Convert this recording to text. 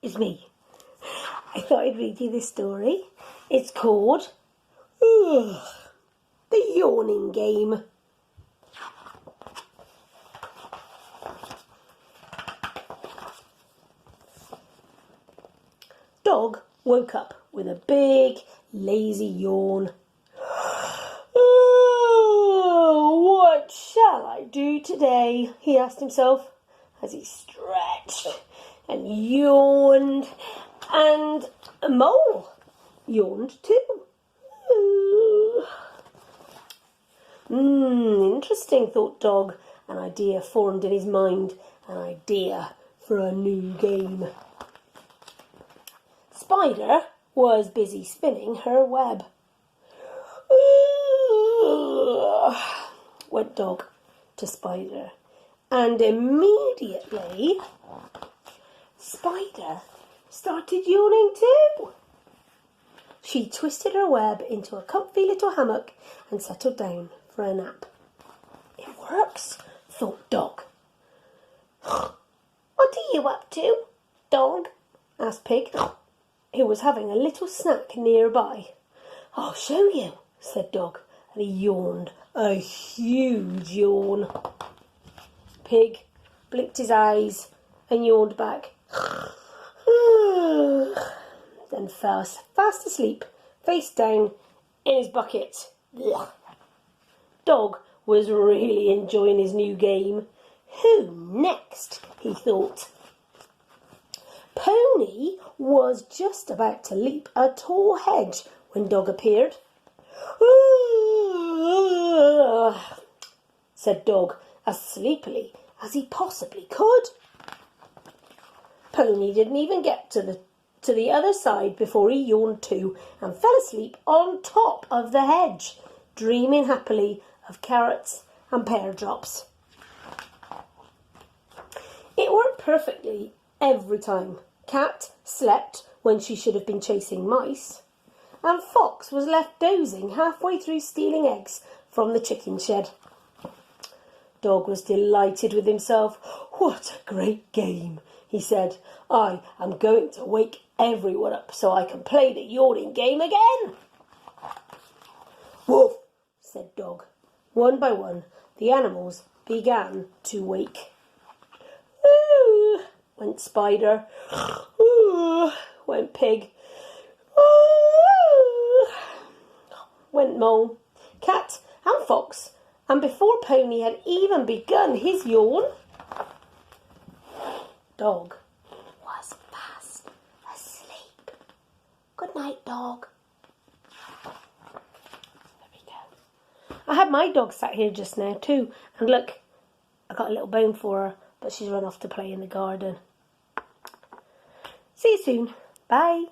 it's me. I thought I'd read you this story. It's called The Yawning Game. Dog woke up with a big, lazy yawn. What shall I do today? He asked himself as he stretched and yawned, and a mole yawned too. Interesting, thought Dog. An idea formed in his mind, an idea for a new game. Spider was busy spinning her web. Went Dog to Spider, and immediately Spider started yawning too. She twisted her web into a comfy little hammock and settled down for a nap. It works, thought Dog. What are you up to, Dog? Asked Pig, who was having a little snack nearby. I'll show you, said Dog, and he yawned, a huge yawn. Pig blinked his eyes and yawned back. Then fell fast asleep, face down in his bucket. Dog was really enjoying his new game. Who next? He thought. Pony was just about to leap a tall hedge when Dog appeared. Said Dog as sleepily as he possibly could. Pony didn't even get to the other side before he yawned too and fell asleep on top of the hedge, dreaming happily of carrots and pear drops. It worked perfectly every time. Cat slept when she should have been chasing mice, and Fox was left dozing halfway through stealing eggs from the chicken shed. Dog was delighted with himself. What a great game, he said. I am going to wake everyone up so I can play the yawning game again. Woof, said Dog. One by one, the animals began to wake. Ooh, went Spider. Ooh, went Pig. Ooh, went Mole, Cat and Fox. And before Pony had even begun his yawn, Dog was fast asleep. Good night, Dog. There we go. I had my dog sat here just now too, and look, I got a little bone for her, but she's run off to play in the garden. See you soon. Bye.